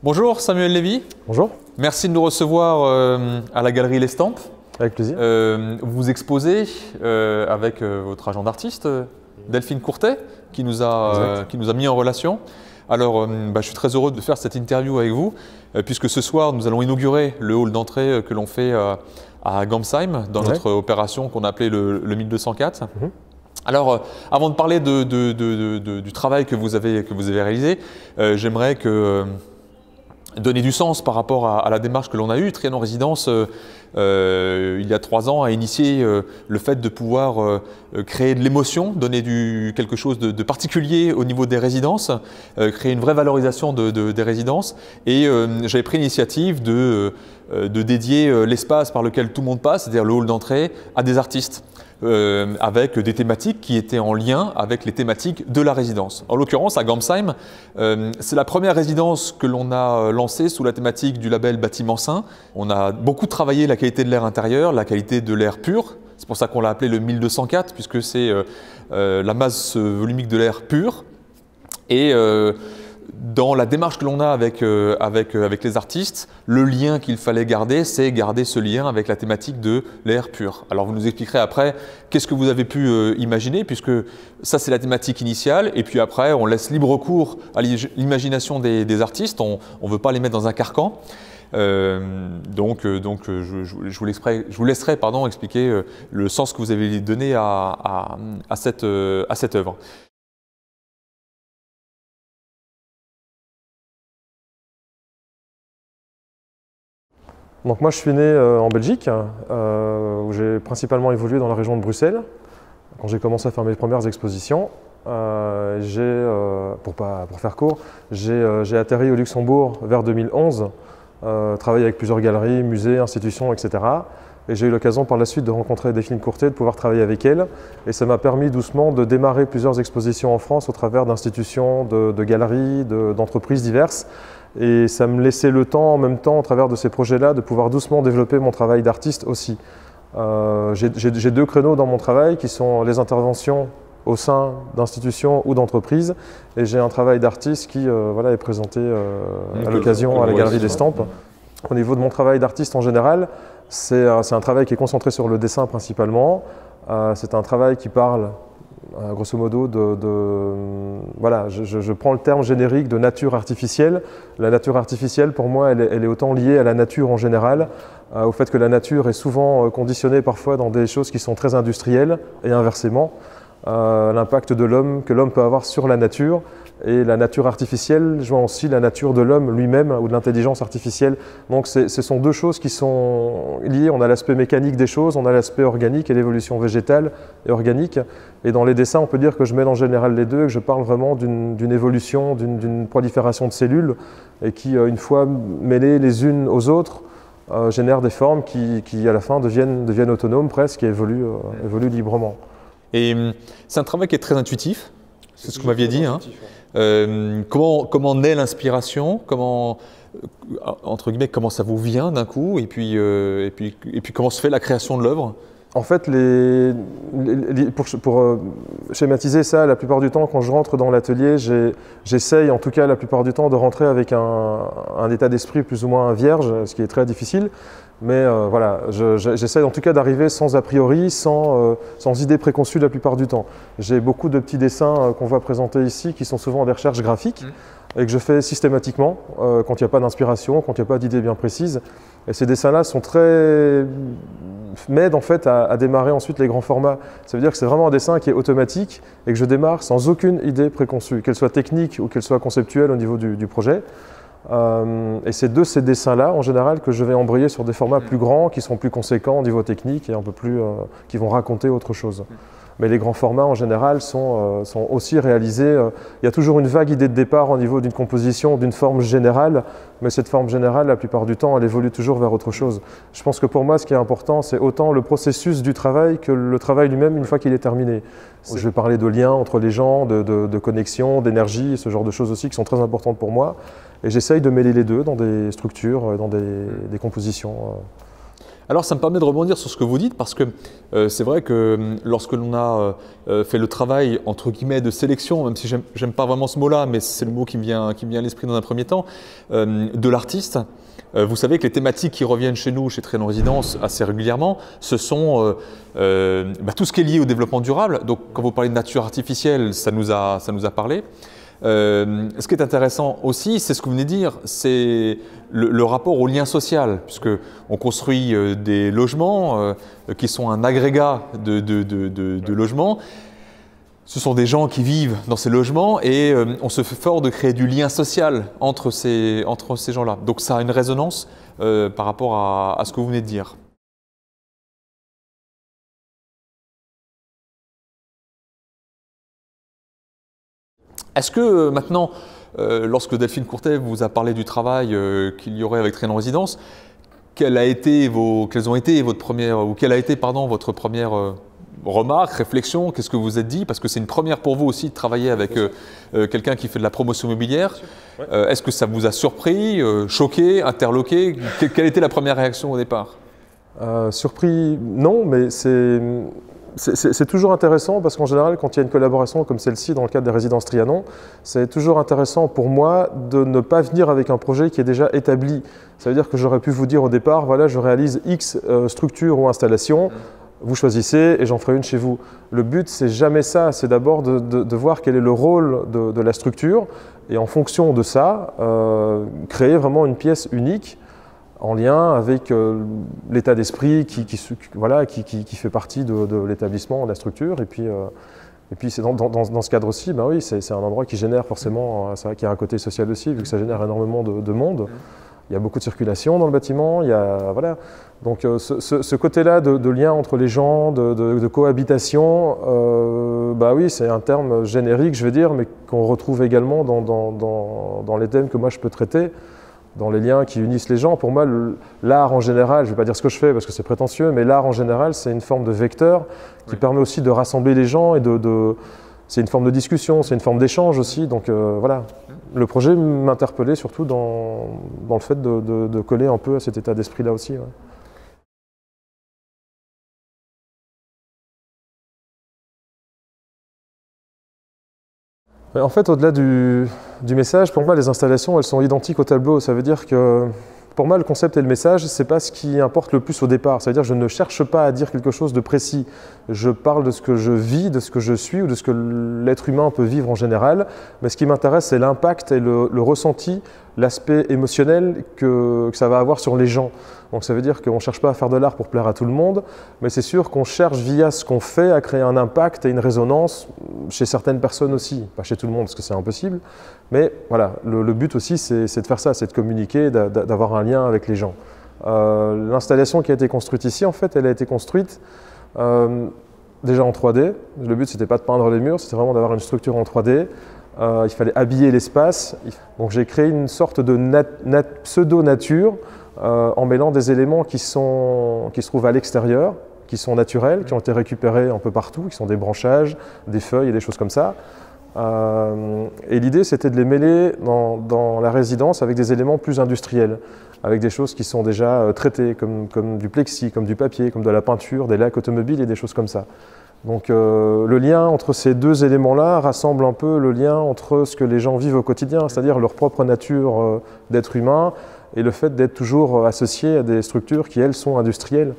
Bonjour Samuel Lévy. Bonjour. Merci de nous recevoir à la Galerie L'Estampe. Avec plaisir. Vous exposez avec votre agent d'artiste, Delphine Courtet, qui nous a mis en relation. Alors, je suis très heureux de faire cette interview avec vous, puisque ce soir, nous allons inaugurer le hall d'entrée que l'on fait à Gamsheim, dans notre opération qu'on a appelée le 1204. Alors, avant de parler du travail que vous avez réalisé, j'aimerais donner du sens par rapport à la démarche que l'on a eue. Trianon Résidence, il y a 3 ans, a initié le fait de pouvoir créer de l'émotion, donner quelque chose de particulier au niveau des résidences, créer une vraie valorisation des résidences. Et j'avais pris l'initiative de dédier l'espace par lequel tout le monde passe, c'est-à-dire le hall d'entrée, à des artistes. Avec des thématiques qui étaient en lien avec les thématiques de la résidence. En l'occurrence, à Gamsheim, c'est la première résidence que l'on a lancée sous la thématique du label Bâtiment Sain. On a beaucoup travaillé la qualité de l'air intérieur, la qualité de l'air pur. C'est pour ça qu'on l'a appelé le 1204, puisque c'est la masse volumique de l'air pur. Et dans la démarche que l'on a avec les artistes, le lien qu'il fallait garder, c'est garder ce lien avec la thématique de l'air pur. Alors vous nous expliquerez après qu'est-ce que vous avez pu imaginer, puisque ça c'est la thématique initiale, et puis après on laisse libre cours à l'imagination des artistes, on ne veut pas les mettre dans un carcan. Donc je vous laisserai expliquer le sens que vous avez donné à cette œuvre. Donc moi je suis né en Belgique, où j'ai principalement évolué dans la région de Bruxelles. Quand j'ai commencé à faire mes premières expositions, pour faire court, j'ai atterri au Luxembourg vers 2011, travaillé avec plusieurs galeries, musées, institutions, etc. Et j'ai eu l'occasion par la suite de rencontrer Delphine Courtet, de pouvoir travailler avec elle. Et ça m'a permis doucement de démarrer plusieurs expositions en France au travers d'institutions, de galeries, d'entreprises diverses. Et ça me laissait le temps, en même temps, au travers de ces projets-là, de pouvoir doucement développer mon travail d'artiste aussi. J'ai 2 créneaux dans mon travail qui sont les interventions au sein d'institutions ou d'entreprises. Et j'ai un travail d'artiste qui est présenté à l'occasion à la Galerie L'Estampe. Au niveau de mon travail d'artiste en général, c'est un travail qui est concentré sur le dessin principalement. C'est un travail qui parle grosso modo je prends le terme générique de nature artificielle. La nature artificielle, pour moi, elle est autant liée à la nature en général, au fait que la nature est souvent conditionnée parfois dans des choses qui sont très industrielles et inversement. L'impact de l'homme que l'homme peut avoir sur la nature, et la nature artificielle joint aussi la nature de l'homme lui-même ou de l'intelligence artificielle. Donc ce sont 2 choses qui sont liées. On a l'aspect mécanique des choses, on a l'aspect organique et l'évolution végétale et organique. Et dans les dessins, on peut dire que je mets en général les 2 et que je parle vraiment d'une évolution, d'une prolifération de cellules et qui, une fois mêlées les unes aux autres, génèrent des formes qui à la fin deviennent autonomes presque et évoluent librement. Et c'est un travail qui est très intuitif, c'est ce que vous m'aviez dit. Comment naît l'inspiration, entre guillemets, comment ça vous vient d'un coup, et puis comment se fait la création de l'œuvre? En fait, pour schématiser ça, la plupart du temps, quand je rentre dans l'atelier, j'essaye en tout cas la plupart du temps de rentrer avec un état d'esprit plus ou moins vierge, ce qui est très difficile. Mais j'essaie en tout cas d'arriver sans a priori, sans idée préconçue la plupart du temps. J'ai beaucoup de petits dessins qu'on voit présentés ici qui sont souvent des recherches graphiques et que je fais systématiquement quand il n'y a pas d'inspiration, quand il n'y a pas d'idée bien précise. Et ces dessins-là m'aident en fait à démarrer ensuite les grands formats. Ça veut dire que c'est vraiment un dessin qui est automatique et que je démarre sans aucune idée préconçue, qu'elle soit technique ou qu'elle soit conceptuelle au niveau du projet. Et c'est de ces dessins-là, en général, que je vais embrayer sur des formats plus grands, qui seront plus conséquents au niveau technique et un peu plus, qui vont raconter autre chose. Mais les grands formats, en général, sont aussi réalisés. Il y a toujours une vague idée de départ au niveau d'une composition, d'une forme générale, mais cette forme générale, la plupart du temps, elle évolue toujours vers autre chose. Je pense que pour moi, ce qui est important, c'est autant le processus du travail que le travail lui-même une fois qu'il est terminé. Je vais parler de liens entre les gens, de connexion, d'énergie, ce genre de choses aussi qui sont très importantes pour moi. Et j'essaye de mêler les 2 dans des structures, dans des compositions. Alors ça me permet de rebondir sur ce que vous dites parce que c'est vrai que lorsque l'on a fait le travail entre guillemets de sélection, même si j'aime pas vraiment ce mot-là, mais c'est le mot qui me vient à l'esprit dans un premier temps, de l'artiste, vous savez que les thématiques qui reviennent chez nous, chez Trianon Résidence, assez régulièrement, ce sont tout ce qui est lié au développement durable. Donc quand vous parlez de nature artificielle, ça nous a parlé. Ce qui est intéressant aussi, c'est ce que vous venez de dire, c'est le rapport au lien social, puisqu'on construit des logements qui sont un agrégat de logements. Ce sont des gens qui vivent dans ces logements et on se fait fort de créer du lien social entre ces gens-là. Donc ça a une résonance par rapport à ce que vous venez de dire. Est-ce que maintenant, lorsque Delphine Courtet vous a parlé du travail qu'il y aurait avec Trianon Résidence, quelle a été votre première remarque, réflexion, qu'est-ce que vous vous êtes dit? Parce que c'est une première pour vous aussi de travailler avec quelqu'un qui fait de la promotion immobilière. Est-ce que ça vous a surpris, choqué, interloqué? Quelle était la première réaction au départ? Surpris, non, mais c'est toujours intéressant parce qu'en général, quand il y a une collaboration comme celle-ci dans le cadre des résidences Trianon, c'est toujours intéressant pour moi de ne pas venir avec un projet qui est déjà établi. Ça veut dire que j'aurais pu vous dire au départ, voilà, je réalise X structure ou installation, vous choisissez et j'en ferai une chez vous. Le but, c'est jamais ça, c'est d'abord de voir quel est le rôle de la structure et en fonction de ça, créer vraiment une pièce unique en lien avec l'état d'esprit qui fait partie de l'établissement, de la structure. Et puis c'est dans ce cadre aussi, ben oui, c'est un endroit qui génère forcément, c'est vrai qu'il y a un côté social aussi, vu que ça génère énormément de monde. Il y a beaucoup de circulation dans le bâtiment, voilà. Donc ce côté-là de lien entre les gens, de cohabitation, bah oui, c'est un terme générique, je veux dire, mais qu'on retrouve également dans les thèmes que moi je peux traiter, dans les liens qui unissent les gens. Pour moi, l'art en général, je ne vais pas dire ce que je fais parce que c'est prétentieux, mais l'art en général, c'est une forme de vecteur qui permet aussi de rassembler les gens et c'est une forme de discussion, c'est une forme d'échange aussi. Donc voilà, le projet m'interpellait surtout dans le fait de coller un peu à cet état d'esprit-là aussi. Ouais. En fait, au-delà du message, pour moi, les installations, elles sont identiques au tableau. Ça veut dire que, pour moi, le concept et le message, ce n'est pas ce qui importe le plus au départ. Ça veut dire que je ne cherche pas à dire quelque chose de précis. Je parle de ce que je vis, de ce que je suis ou de ce que l'être humain peut vivre en général. Mais ce qui m'intéresse, c'est l'impact et le ressenti, l'aspect émotionnel que ça va avoir sur les gens. Donc ça veut dire qu'on ne cherche pas à faire de l'art pour plaire à tout le monde, mais c'est sûr qu'on cherche via ce qu'on fait à créer un impact et une résonance chez certaines personnes aussi. Pas chez tout le monde parce que c'est impossible, mais voilà, le but aussi c'est de faire ça, c'est de communiquer, d'avoir un lien avec les gens. L'installation qui a été construite ici, en fait, elle a été construite déjà en 3D. Le but c'était pas de peindre les murs, c'était vraiment d'avoir une structure en 3D. Il fallait habiller l'espace, donc j'ai créé une sorte de pseudo-nature en mêlant des éléments qui se trouvent à l'extérieur, qui sont naturels, qui ont été récupérés un peu partout, qui sont des branchages, des feuilles et des choses comme ça. Et l'idée, c'était de les mêler dans la résidence avec des éléments plus industriels, avec des choses qui sont déjà traitées, comme du plexi, comme du papier, comme de la peinture, des lacs automobiles et des choses comme ça. Donc le lien entre ces deux éléments-là rassemble un peu le lien entre ce que les gens vivent au quotidien, c'est-à-dire leur propre nature d'être humain, et le fait d'être toujours associé à des structures qui, elles, sont industrielles.